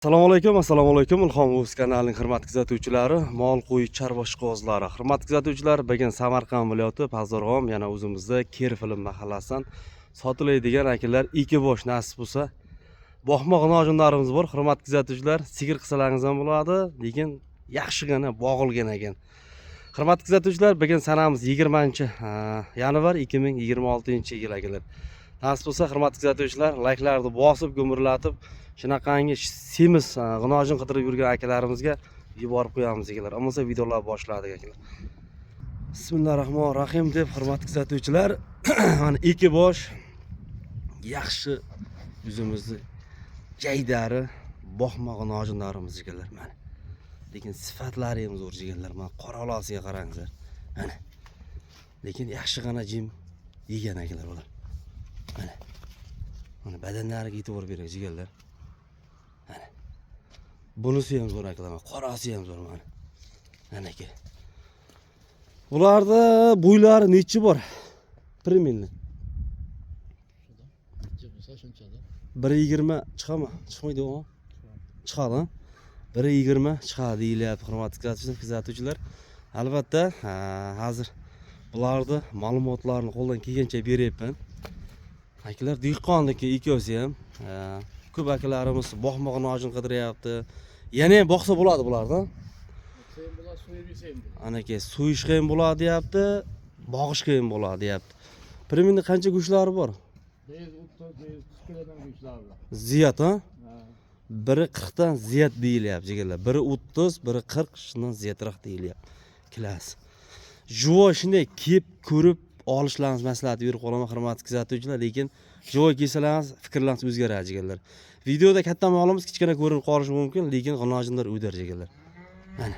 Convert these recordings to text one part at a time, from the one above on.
Assalomu alaykum. Ilhom o'z kanalining hurmatli kuzatuvchilari, mol qo'y chorva ishqibozlari. Hurmatli kuzatuvchilar, bugun Samarqand viloyati Pazarg'om, yana o'zimizda Kerfilm mahallasidan sotiladigan akalar ikki bosh nasib bo'lsa, boqmoq nojinlarimiz bor. Hurmatli kuzatuvchilar, sigir qilsalaringiz ham bo'ladi, lekin yaxshigina boqilgan ekan. Hurmatli kuzatuvchilar, bugun sanamiz 20-yanvar 2026-yil akalar. Nasib bo'lsa, hurmatli kuzatuvchilar, layklarni bosib, gumurlatib, shunaqangi semiz g'inojin qidirib yurgan akalarimizga yuborib qo'yamiz akalar. Ammo videolar boshladik akalar. Bismillahirrohmanirrohim deb hurmatli kuzatuvchilar, mana ikki bosh yaxshi o'zimizni jaydari boqma g'inojinlarimiz akalar mana. Lekin sifatlari ham zo'r jigarlar. Mana qora olasiga qarangizlar. Mana. Lekin yaxshigina jim yegan akalar ular. Mana. Mana badanlariga e'tibor bering jigarlar. Mana. Bunisi ham zo'r akalar, qorasi ham zo'r mana. Mana aka. Bularda bo'ylari necha bor? Примерно. 1.20 chiqadimi? Chiqmaydi u. Chiqadi. 1.20 chiqadi deyilyapti hurmatli kuzatuvchilar. Albatta, hozir bularni ma'lumotlarni qo'ldan kelgancha beryapman. Akalar dehqonniki ikkosi ham ko'p akalarimiz boqmoq nojin qidiryapti. Yana ham boqsa bo'ladi bulardan. Anaka so'yishga ham bo'ladi deyapti, boqishga ham bo'ladi deyapti. Примерно qancha go'shtlari bor? 130-140 kilodan go'shtlari bor. Ziyat, ha? Biri 40 dan ziyat deyilyapti jigarlar. Biri 30, biri 40 shundan ziyatroq deyilyapti. Kilas. Juvo shunday kep ko'rib olishlaringiz maslahat berib qolaman hurmatli kuzatuvchilar, lekin juvo kelsalarimiz fikrlarimiz o'zgaradi jigarlar. Videoda katta ma'lumot kichkina ko'rinib qolishi mumkin, lekin g'inojinlar o'dar jigarlar. Mana.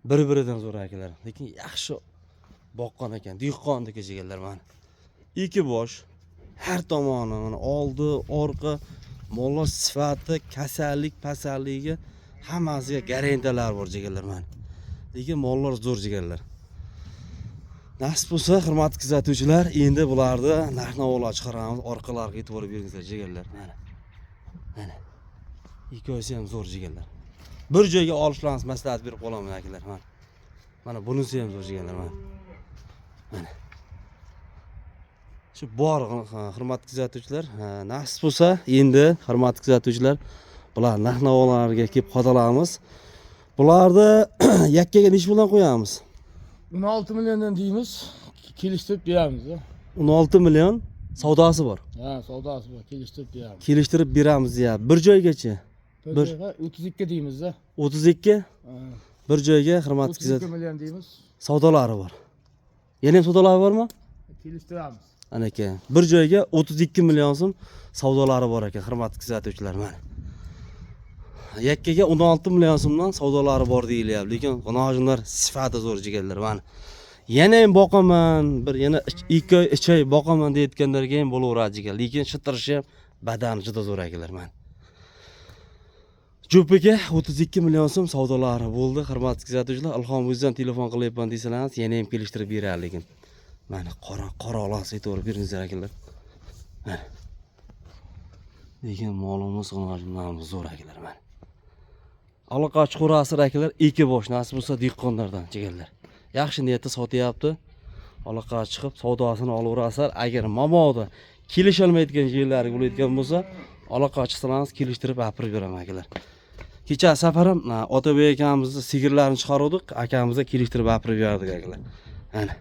Bir-biridan zo'r akalar. Lekin yaxshi boqqan ekan, dehqonniki jigarlar mana. Ikki bosh har tomoni mana oldi, orqa mollar sifati, kasallik, pasalligiga hammasiga garantiyalar bor jigarlar mana. Lekin mollar zo'r jigarlar. Nasib bo'lsa, hurmatli kuzatuvchilar, endi bularni narx-navolar chiqaramiz, orqalariga e'tibor beringizlar jigarlar. Mana. Mana. Ikkosi ham zo'r jigarlar. Bir joyga olishlaringiz maslahat berib qolaman akalar mana. Mana bunisi ham zo'r jigarlar mana. Mana. Shu bor hurmatli kuzatuvchilar, nasib bo'lsa, endi hurmatli kuzatuvchilar, bular narx-navolarga kelib qadalamiz. Bularni yakkaga necha puldan qo'yamiz? 16 milyondan deymiz, kelishtirib beramiz. 16 million savdosi bor. Ha, savdosi bor, kelishtirib beramiz. Kelishtirib beramiz ya. Bir joygacha. Bir joyga 32 deymiz da. 32? Bir joyga hurmatli kuzatuvchilar. 32 million deymiz. Savdolari bor. Yana ham savdolari bormi? Kelishtiramiz. Anaka, bir joyga 32 million so'm savdolari bor ekan, hurmatli kuzatuvchilar mana. Yakkaga 16 million so'mdan savdolari bor deyilyapti, lekin g'inojinlar sifati zo'r jigarlar mana. Yana ham boqaman, bir yana 2 oy boqaman deyotganlarga ham bo'laveradi jigar, lekin shitirishi ham badani juda zo'r akalar mana. Jupiga 32 million so'm savdolari bo'ldi, hurmatli kuzatuvchilar. Ilhom o'zidan telefon qilyapman desangiz, yana ham kelishtirib beradi lekin. Mana qora olasi e'tibor beringizlar akalar. Mana. Lekin molimiz g'inojinlarimiz zo'r akalar mana. Aloqa chuqurasir akalar, ikki bosh nasib bo'lsa dehqonlardan jigarlar. Yaxshi niyatda sotyapti. Aloqa chiqib savdosini olaverasizlar. Agar mamoda kelisha olmaydigan yerlari bo'ladigan bo'lsa, aloqa chiqsangiz kelishtirib gapirib beraman akalar. Kecha safarim Otabek akamizni sigirlarini chiqaruvdik, akamizga kelishtirib gapirib berdik akalar. Mana.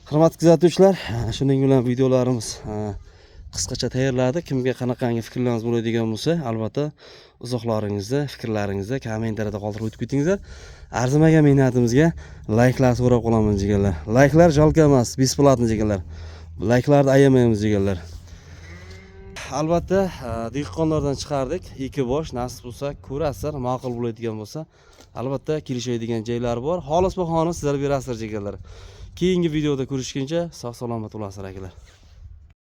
Hurmatli kuzatuvchilar, shuning bilan videolarimiz qisqacha tayyorladik. Kimga qanaqangi fikrlaringiz bo'ladigan bo'lsa, albatta izohlaringizni, fikrlaringizni kommentariyada qoldirib o'tib ketingizlar. Arzimagan mehnatimizga layklar so'rab qolaman jigarlar. Layklar jalka emas, besplatni jigarlar. Layklarni ayamaymiz jigarlar. Albatta, dehqonlardan chiqardik. Ikki bosh nasib bo'lsa, ko'rasizlar, ma'qul bo'ladigan bo'lsa, albatta kelishadigan joylari bor. Xolis bahoni sizlar berasizlar jigarlar. Keyingi videoda ko'rishguncha sog' salomat bo'lasizlar akalar.